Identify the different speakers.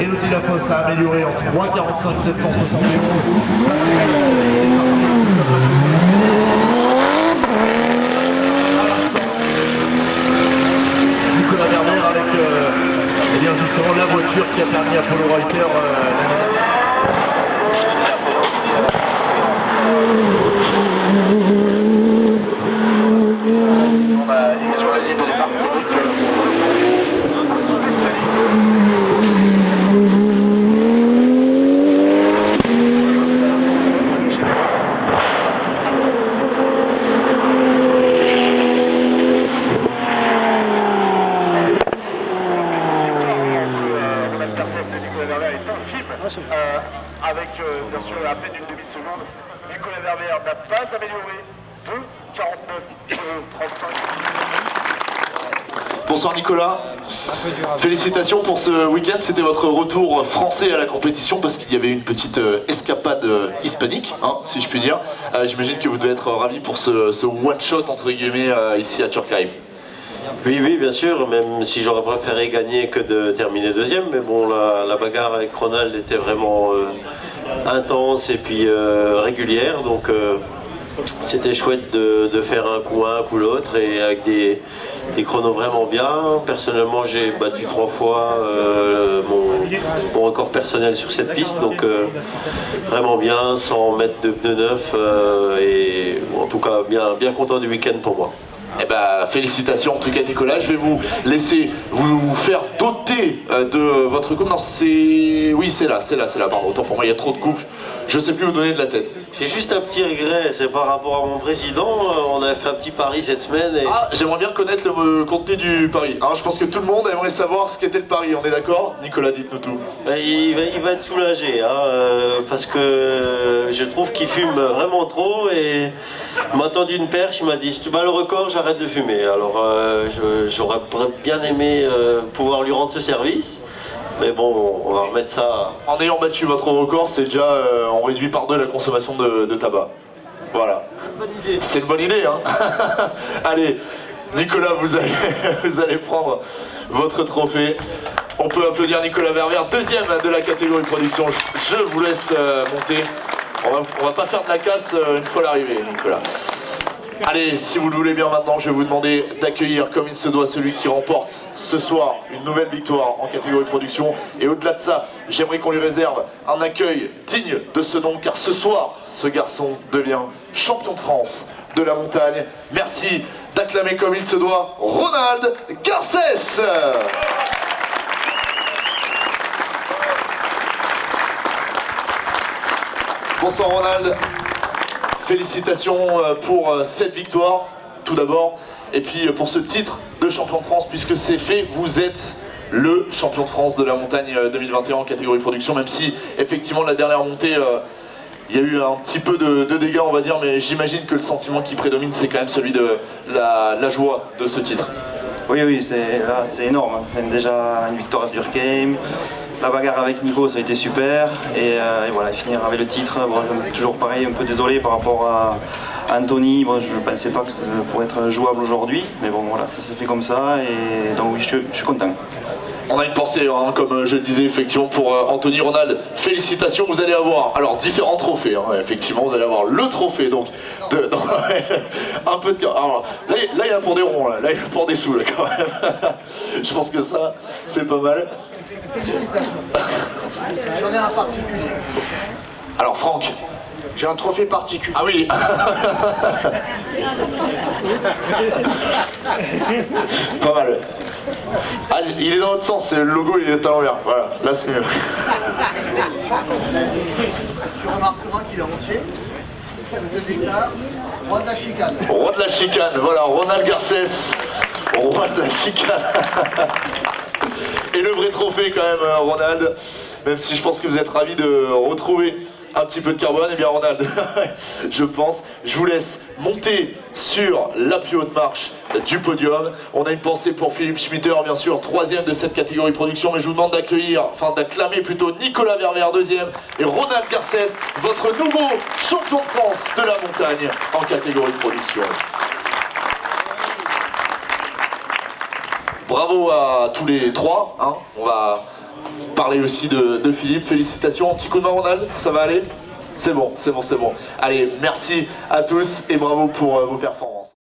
Speaker 1: Elodie Lafosse a amélioré en 3,45 771. Nicolas Werner avec eh bien justement la voiture qui a permis à Polo Reuter l'année sur la ligne de départ, avec bien sûr à peine une demi-seconde. Nicolas Werner n'a pas amélioré. 2,49,35.
Speaker 2: Bonsoir Nicolas, félicitations pour ce week-end, c'était votre retour français à la compétition parce qu'il y avait une petite escapade hispanique, hein, si je puis dire. J'imagine que vous devez être ravi pour ce one-shot entre guillemets ici à Turkheim.
Speaker 3: Oui, bien sûr, même si j'aurais préféré gagner que de terminer deuxième, mais bon, la bagarre avec Ronald était vraiment intense et puis régulière, donc c'était chouette de faire un coup l'autre et avec des chronos vraiment bien. Personnellement, j'ai battu 3 fois mon record personnel sur cette piste, donc vraiment bien, sans mettre de pneus neufs et en tout cas bien content du week-end pour moi.
Speaker 2: Eh ben, félicitations en tout cas Nicolas, je vais vous laisser vous faire doter de votre coupe. Non, oui, c'est là, pardon, autant pour moi, il y a trop de coupes, je sais plus où donner de la tête.
Speaker 3: J'ai juste un petit regret, c'est par rapport à mon président, on avait fait un petit pari cette semaine et...
Speaker 2: Ah, j'aimerais bien connaître le contenu du pari. Hein, je pense que tout le monde aimerait savoir ce qu'était le pari, on est d'accord? Nicolas, dites-nous tout.
Speaker 3: Il va être soulagé, hein, parce que je trouve qu'il fume vraiment trop et il m'a tendu une perche, il m'a dit si tu bats le record, j'arrête de fumer. Alors j'aurais bien aimé pouvoir lui rendre ce service. Mais bon, on va remettre ça.
Speaker 2: En ayant battu votre record, c'est déjà, on réduit par 2 la consommation de tabac. Voilà. C'est une bonne idée, hein. Allez, Nicolas, vous allez prendre votre trophée. On peut applaudir Nicolas Werner, deuxième de la catégorie production. Je vous laisse monter. On va pas faire de la casse une fois l'arrivée, Nicolas. Allez, si vous le voulez bien maintenant, je vais vous demander d'accueillir comme il se doit celui qui remporte ce soir une nouvelle victoire en catégorie production. Et au-delà de ça, j'aimerais qu'on lui réserve un accueil digne de ce nom, car ce soir, ce garçon devient champion de France de la montagne. Merci d'acclamer comme il se doit Ronald Garcès. Bonsoir Ronald. Félicitations pour cette victoire, tout d'abord, et puis pour ce titre de champion de France, puisque c'est fait, vous êtes le champion de France de la montagne 2021 en catégorie production, même si effectivement la dernière montée, il y a eu un petit peu de dégâts, on va dire, mais j'imagine que le sentiment qui prédomine, c'est quand même celui de la joie de ce titre.
Speaker 4: Oui, c'est énorme, hein. Déjà une victoire à Durkheim. La bagarre avec Nico, ça a été super, et voilà, finir avec le titre, bon, toujours pareil, un peu désolé par rapport à Anthony, bon, je ne pensais pas que ça pourrait être jouable aujourd'hui, mais bon voilà, ça s'est fait comme ça, et donc oui, je suis content.
Speaker 2: On a une pensée, hein, comme je le disais, effectivement, pour Anthony. Ronald, félicitations, vous allez avoir alors différents trophées, hein, effectivement, vous allez avoir le trophée, donc, un peu de... Alors, là, il y a pour des ronds, là, il y a pour des sous, là, quand même. Je pense que ça, c'est pas mal.
Speaker 5: Félicitations. J'en ai un particulier.
Speaker 2: Alors Franck.
Speaker 5: J'ai un trophée particulier.
Speaker 2: Ah oui. Pas mal. Ah, il est dans l'autre sens, le logo il est à l'envers. Voilà, là c'est mieux.
Speaker 5: Tu remarqueras qu'il est entier. Je déclare roi de la chicane.
Speaker 2: Roi de la chicane, voilà, Ronald Garcès. Roi de la chicane. Et le vrai trophée quand même, Ronald, même si je pense que vous êtes ravis de retrouver un petit peu de carbone, eh bien Ronald, je pense, je vous laisse monter sur la plus haute marche du podium. On a une pensée pour Philippe Schmitter, bien sûr, 3e de cette catégorie production, mais je vous demande d'acclamer plutôt Nicolas Werner, 2e, et Ronald Garcès, votre nouveau champion de France de la montagne en catégorie production. Bravo à tous les 3, hein. On va parler aussi de Philippe. Félicitations, un petit coup de main Ronald, ça va aller? C'est bon, c'est bon, c'est bon. Allez, merci à tous et bravo pour vos performances.